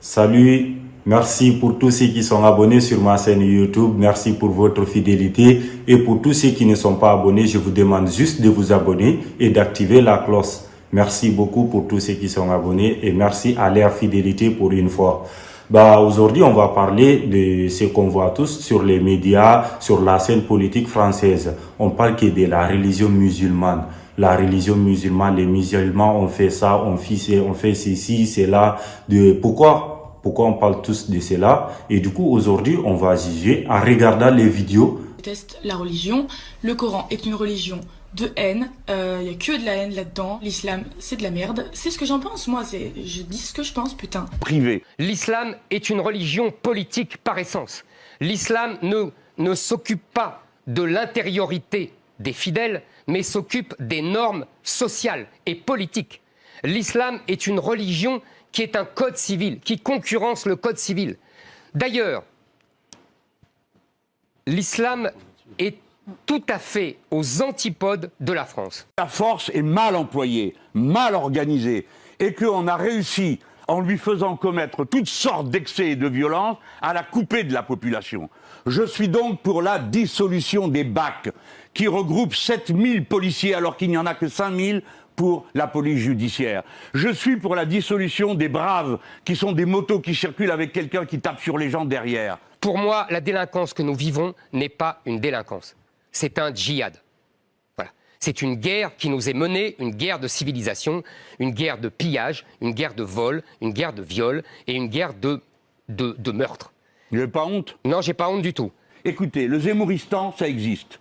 Salut, merci pour tous ceux qui sont abonnés sur ma chaîne YouTube. Merci pour votre fidélité. Et pour tous ceux qui ne sont pas abonnés, je vous demande juste de vous abonner et d'activer la cloche. Merci beaucoup pour tous ceux qui sont abonnés et merci à leur fidélité pour une fois. Aujourd'hui, on va parler de ce qu'on voit tous sur les médias, sur la scène politique française. On parle que de la religion musulmane. La religion musulmane, les musulmans ont fait ça, on fait ceci, cela. Pourquoi on parle tous de cela? Et du coup, aujourd'hui, on va juger en regardant les vidéos. Déteste la religion. Le Coran est une religion de haine. Il y a que de la haine là-dedans. L'islam, c'est de la merde. C'est ce que j'en pense, moi. Je dis ce que je pense, putain. Privé. L'islam est une religion politique par essence. L'islam ne s'occupe pas de l'intériorité des fidèles, mais s'occupe des normes sociales et politiques. L'islam est une religion qui est un code civil, qui concurrence le code civil. D'ailleurs, l'islam est tout à fait aux antipodes de la France. La force est mal employée, mal organisée, et qu'on a réussi, en lui faisant commettre toutes sortes d'excès et de violences, à la couper de la population. Je suis donc pour la dissolution des BAC, qui regroupent 7000 policiers alors qu'il n'y en a que 5000 pour la police judiciaire. Je suis pour la dissolution des braves, qui sont des motos qui circulent avec quelqu'un qui tape sur les gens derrière. Pour moi, la délinquance que nous vivons n'est pas une délinquance. C'est un djihad. Voilà. C'est une guerre qui nous est menée, une guerre de civilisation, une guerre de pillage, une guerre de vol, une guerre de viol et une guerre de meurtre. Vous n'avez pas honte? Non, j'ai pas honte du tout. Écoutez, le Zemmouristan, ça existe.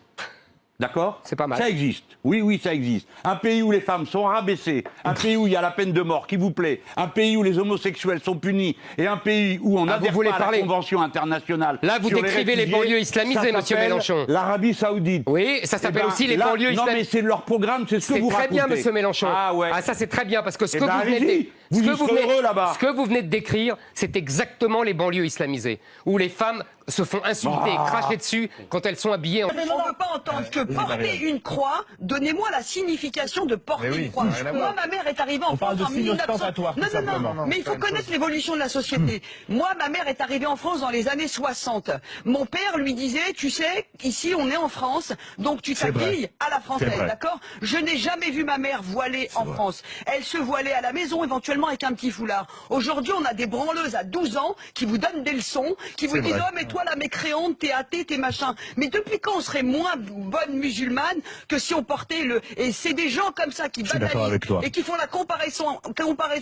D'accord? C'est pas mal. Ça existe. Oui, ça existe. Un pays où les femmes sont rabaissées, un pays où il y a la peine de mort qui vous plaît, un pays où les homosexuels sont punis, et un pays où on n'adhère pas à la Convention internationale. Là, vous décrivez les banlieues islamisées, monsieur Mélenchon. L'Arabie Saoudite. Oui, ça s'appelle aussi les banlieues islamisées. Non, mais c'est leur programme, c'est ce que vous racontez. C'est très bien, monsieur Mélenchon. Ah ouais. Ah, ça, c'est très bien, parce que ce que vous serez heureux là-bas. Ce que vous venez de décrire, c'est exactement les banlieues islamisées, où les femmes se font insulter et cracher dessus quand elles sont habillées en... On ne peut pas entendre que porter une croix, donnez-moi la signification de porter une croix. Moi, ma mère est arrivée en France en 1900. Non, mais il faut connaître l'évolution de la société. Moi, ma mère est arrivée en France dans les années 60. Mon père lui disait, tu sais, ici on est en France, donc tu t'habilles à la française, d'accord? Je n'ai jamais vu ma mère voilée en France. Elle se voilait à la maison, éventuellement avec un petit foulard. Aujourd'hui, on a des branleuses à 12 ans qui vous donnent des leçons, qui vous disent, oh mais toi la mécréante, t'es athée, t'es machin. Mais depuis quand on serait moins bonne musulmane que si on portait le... Et c'est des gens comme ça qui banalisent et qui font la comparaison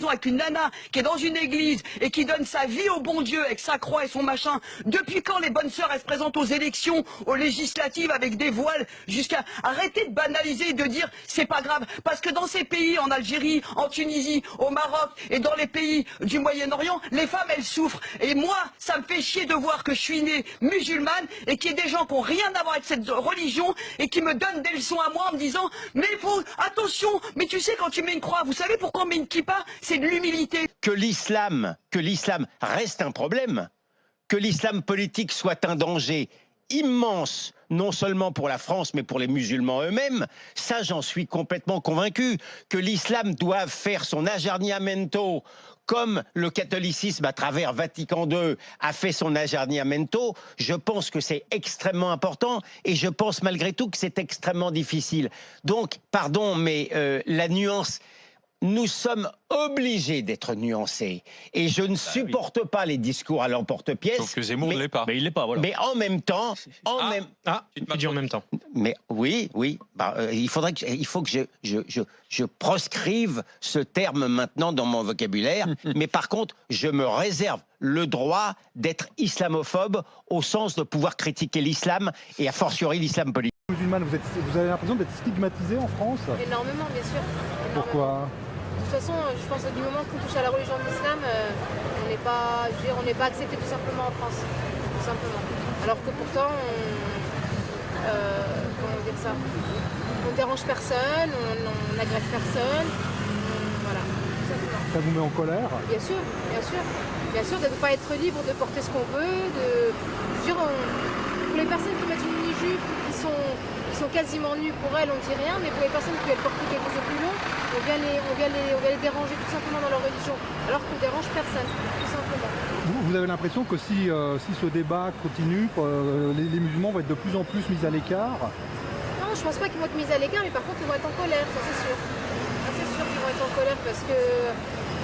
avec une nana qui est dans une église et qui donne sa vie au bon Dieu avec sa croix et son machin. Depuis quand les bonnes sœurs, elles se présentent aux élections, aux législatives avec des voiles jusqu'à... Arrêtez de banaliser et de dire c'est pas grave. Parce que dans ces pays, en Algérie, en Tunisie, au Maroc et dans les pays du Moyen-Orient, les femmes, elles souffrent. Et moi, ça me fait chier de voir que je suis née musulmane et qu'il y ait des gens qui n'ont rien à voir avec cette religion et qui me donnent des leçons à moi en me disant mais attention, mais tu sais quand tu mets une croix, vous savez pourquoi on met une kippa? C'est de l'humilité. Que l'islam reste un problème, que l'islam politique soit un danger immense, non seulement pour la France, mais pour les musulmans eux-mêmes, ça j'en suis complètement convaincu. Que l'islam doit faire son aggiornamento comme le catholicisme à travers Vatican II a fait son aggiornamento, je pense que c'est extrêmement important et je pense malgré tout que c'est extrêmement difficile. Donc, pardon, mais la nuance... Nous sommes obligés d'être nuancés. Et je ne supporte pas les discours à l'emporte-pièce. Sauf que Zemmour ne l'est pas. Mais il l'est pas, voilà. Mais en même temps... tu dis en même temps. Mais oui. Il faut que je proscrive ce terme maintenant dans mon vocabulaire. Mais par contre, je me réserve le droit d'être islamophobe au sens de pouvoir critiquer l'islam et a fortiori l'islam politique. Musulmane, vous avez l'impression d'être stigmatisé en France? Énormément, bien sûr. Énormément. Pourquoi? De toute façon, je pense que du moment qu'on touche à la religion de l'islam, on n'est pas accepté tout simplement en France. Tout simplement. Alors que pourtant, comment dire ça, on dérange personne, on n'agresse personne. Voilà, tout simplement. Ça vous met en colère? Bien sûr, bien sûr. Bien sûr, de ne pas être libre de porter ce qu'on veut. Pour les personnes qui mettent une jupes, qui sont quasiment nues. Pour elles, on dit rien, mais pour les personnes qui veulent porter quelque chose de plus long, on vient les déranger tout simplement dans leur religion, alors qu'on dérange personne, tout simplement. Vous avez l'impression que si ce débat continue, les musulmans vont être de plus en plus mis à l'écart? Non, je pense pas qu'ils vont être mis à l'écart, mais par contre ils vont être en colère, ça c'est sûr. Ça c'est sûr qu'ils vont être en colère parce que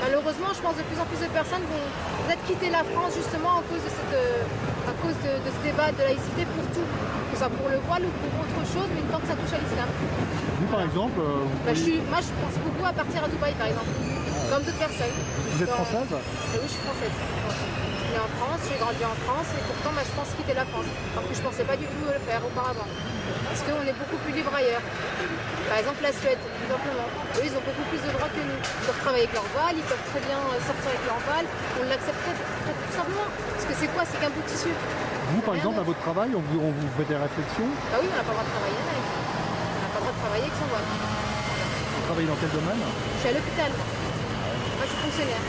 malheureusement, je pense que de plus en plus de personnes vont peut-être quitter la France justement à cause de ce débat de laïcité pour tout. Que ce soit pour le voile ou pour autre chose, mais tant que ça touche à l'islam. Vous par exemple moi je pense beaucoup à partir à Dubaï par exemple, comme d'autres personnes. Vous êtes française? Oui, je suis française. Je suis née en France, j'ai grandi en France et pourtant je pense quitter la France. Alors que je pensais pas du tout le faire auparavant. Parce qu'on est beaucoup plus libre ailleurs. Par exemple la Suède, tout simplement. Eux, ils ont beaucoup plus de droits que nous. Ils peuvent travailler avec leur voile, ils peuvent très bien sortir avec leur voile. On l'accepterait tout simplement. Parce que c'est quoi? C'est qu'un bout de tissu. Vous par exemple, à votre travail, on vous fait des réflexions? Bah oui, on n'a pas le droit de travailler avec. On n'a pas le droit de travailler avec son voile. Vous travaillez dans quel domaine? Je suis à l'hôpital. Moi, je suis fonctionnaire.